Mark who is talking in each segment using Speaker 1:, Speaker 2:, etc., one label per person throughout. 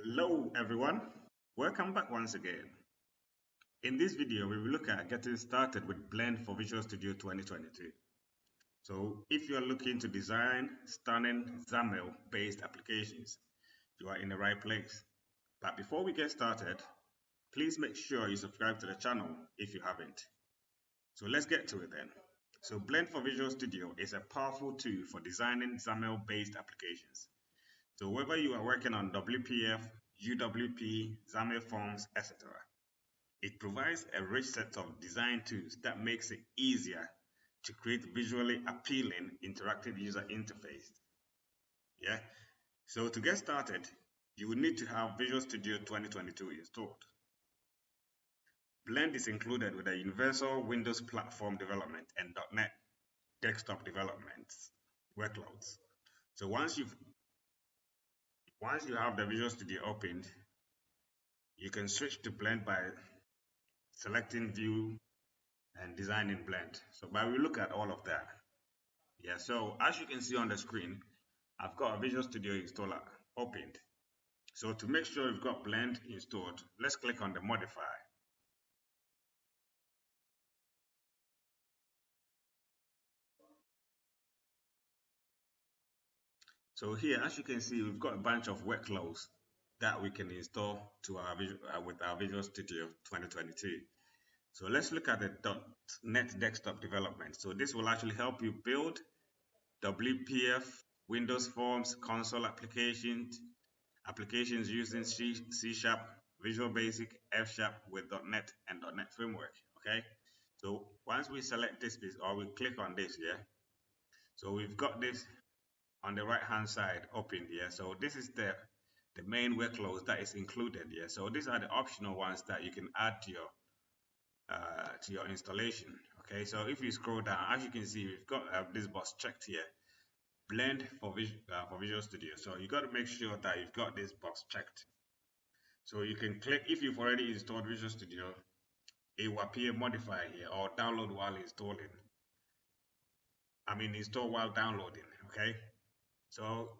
Speaker 1: Hello everyone, welcome back once again. In this video, we will look at getting started with Blend for Visual Studio 2022. So if you are looking to design stunning XAML based applications, you are in the right place. But before we get started, please make sure you subscribe to the channel if you haven't. So let's get to it then. So Blend for Visual Studio is a powerful tool for designing XAML based applications. So whether you are working on WPF, UWP, XAML forms, etc., it provides a rich set of design tools that makes it easier to create visually appealing interactive user interface. Yeah. So to get started, you will need to have Visual Studio 2022 installed. Blend is included with a universal Windows platform development and .NET desktop development workloads. So once you have the Visual Studio opened, you can switch to Blend by selecting View and Design in Blend. So but we'll look at all of that. Yeah, so as you can see on the screen, I've got a Visual Studio installer opened. So to make sure you've got Blend installed, let's click on the Modify. So here, as you can see, we've got a bunch of workloads that we can install to our with our Visual Studio 2022. So let's look at the .NET desktop development. So this will actually help you build WPF, Windows Forms, console applications using C Sharp, Visual Basic, F Sharp with .NET and .NET Framework. Okay, so once we select this piece or we click on this here, so we've got this on the right hand side open here. So this is the main workloads that is included here. So these are the optional ones that you can add to your installation. Okay, so if you scroll down, as you can see, we've got this box checked here. Blend for Visual Studio. So you got to make sure that you've got this box checked. So you can click, if you've already installed Visual Studio, it will appear modify here or download while installing. Install while downloading. Okay. So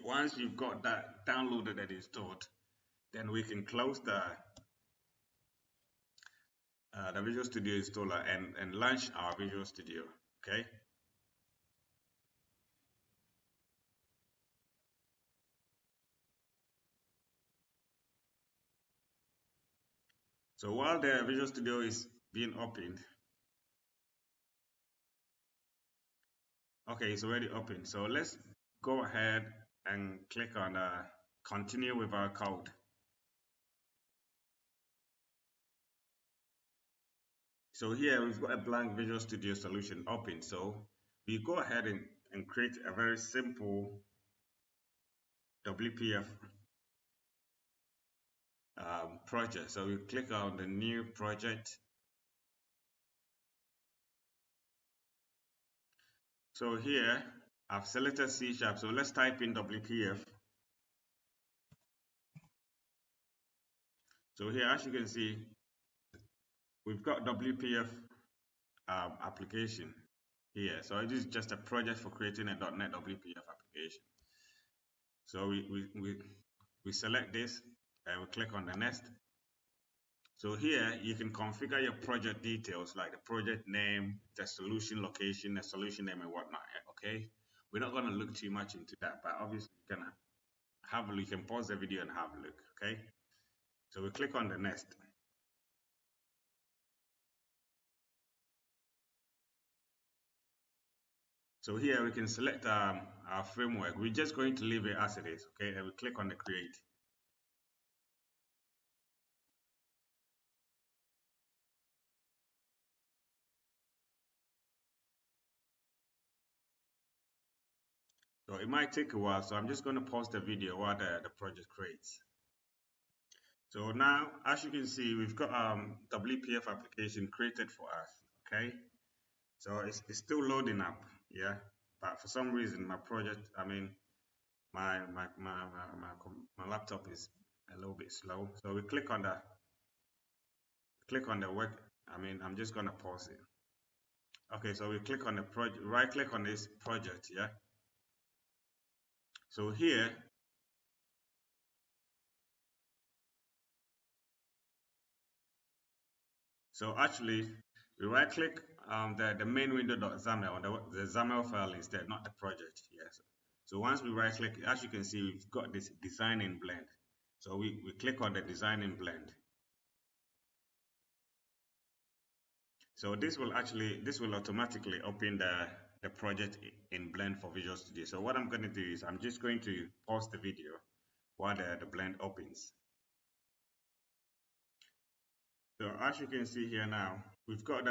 Speaker 1: once you've got that downloaded and installed, then we can close the Visual Studio installer and launch our Visual Studio. Okay. So while the Visual Studio is being opened, okay, it's already open. So let's go ahead and click on continue with our code. So here we've got a blank Visual Studio solution open. So we go ahead and create a very simple WPF project. So we click on the new project. So here I've selected C Sharp. So let's type in WPF. So here, as you can see, we've got WPF application here. So it is just a project for creating a .NET WPF application. So we select this and we click on the next. So here you can configure your project details like the project name, the solution location, the solution name and whatnot. Okay, we're not going to look too much into that, but obviously you can have a look. You can pause the video and have a look. Okay, so we click on the next. So here we can select our framework. We're just going to leave it as it is. Okay, and we click on the create. So it might take a while, so I'm just going to pause the video while the project creates. So now, as you can see, we've got WPF application created for us. Okay, so it's still loading up, yeah. But for some reason, my project, my laptop is a little bit slow. So we click on the work. I'm just going to pause it. Okay, so we click on the project, right click on this project, yeah. So here So actually, we right click the main window.xaml on the XAML file instead, not the project. Yes. So once we right click, as you can see, we've got this design in blend. So we click on the design in blend. So this will automatically open the project in blend for Visual Studio. So what I'm going to do is I'm just going to pause the video while the blend opens. So as you can see here now, we've got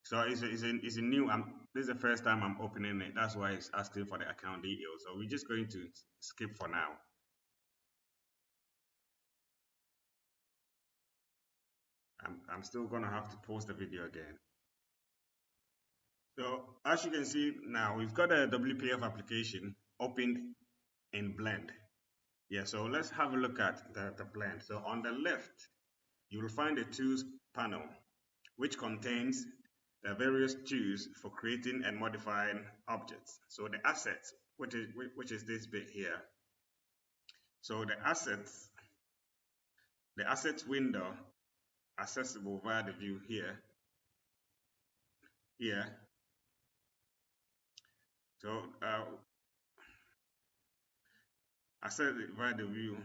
Speaker 1: so it's a new, this is the first time I'm opening it. That's why it's asking for the account details. So we're just going to skip for now. I'm still going to have to pause the video again. So as you can see now, we've got a WPF application opened in blend. Yeah, so let's have a look at the blend. So on the left, you will find a tools panel, which contains the various tools for creating and modifying objects. So the assets, which is this bit here. So the assets window, accessible via the view here. So access it via the view,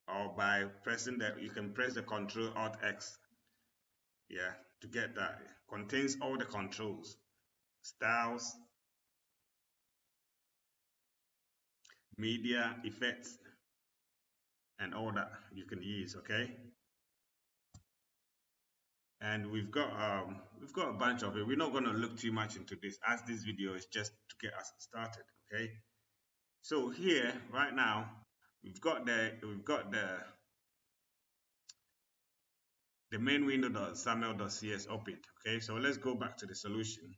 Speaker 1: or by pressing that, you can press the Control Alt X. Yeah, to get that. It contains all the controls, styles, media, effects, and all that you can use. Okay. And we've got a bunch of it. We're not going to look too much into this, as this video is just to get us started. Okay. So here right now we've got the main window.xaml.cs opened. Okay, so let's go back to the solution.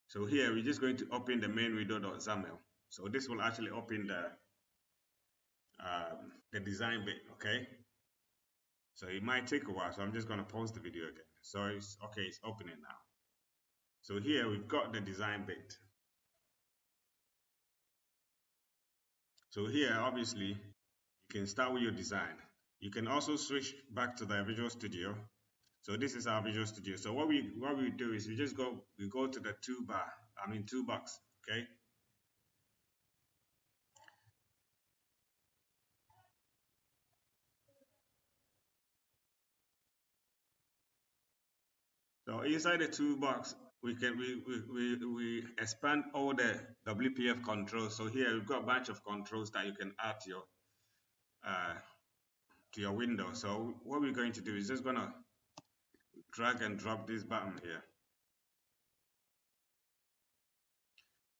Speaker 1: So here we're just going to open the main window.xaml. So this will actually open the design bit. Okay, so it might take a while, so I'm just going to pause the video again. So it's okay, it's opening now. So here we've got the design bit. So here obviously you can start with your design. You can also switch back to the Visual Studio. So this is our Visual Studio. So what we do is we go to the toolbox, okay? So inside the toolbox, we expand all the WPF controls. So here we've got a bunch of controls that you can add to your window. So what we're going to do is just gonna drag and drop this button here.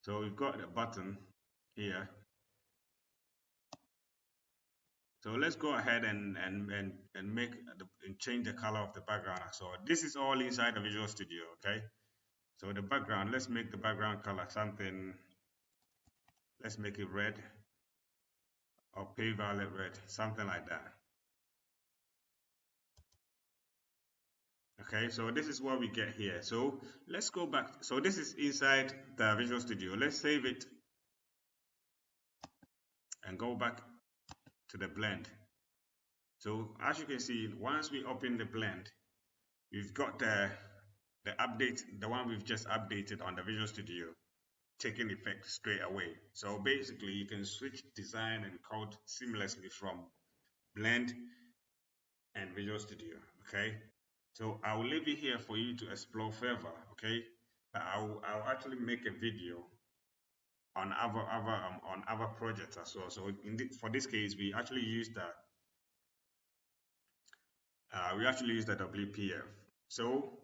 Speaker 1: So we've got a button here. So let's go ahead and change the color of the background. So this is all inside the Visual Studio, okay? So the background, let's make the background color something, let's make it red or pale violet red, something like that. Okay, so this is what we get here. So let's go back. So this is inside the Visual Studio. Let's save it and go back to the blend. So as you can see, once we open the blend, we've got the update, the one we've just updated on the Visual Studio, taking effect straight away. So basically you can switch design and code seamlessly from blend and Visual Studio. Okay, so I will leave it here for you to explore further. Okay, but I'll actually make a video on other projects as well. So for this case, we actually use the WPF. So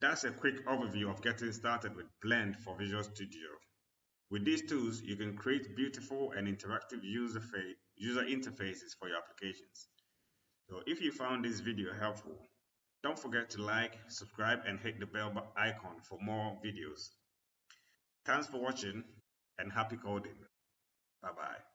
Speaker 1: that's a quick overview of getting started with Blend for Visual Studio. With these tools, you can create beautiful and interactive user interfaces for your applications. So if you found this video helpful, don't forget to like, subscribe, and hit the bell icon for more videos. Thanks for watching and happy coding. Bye-bye.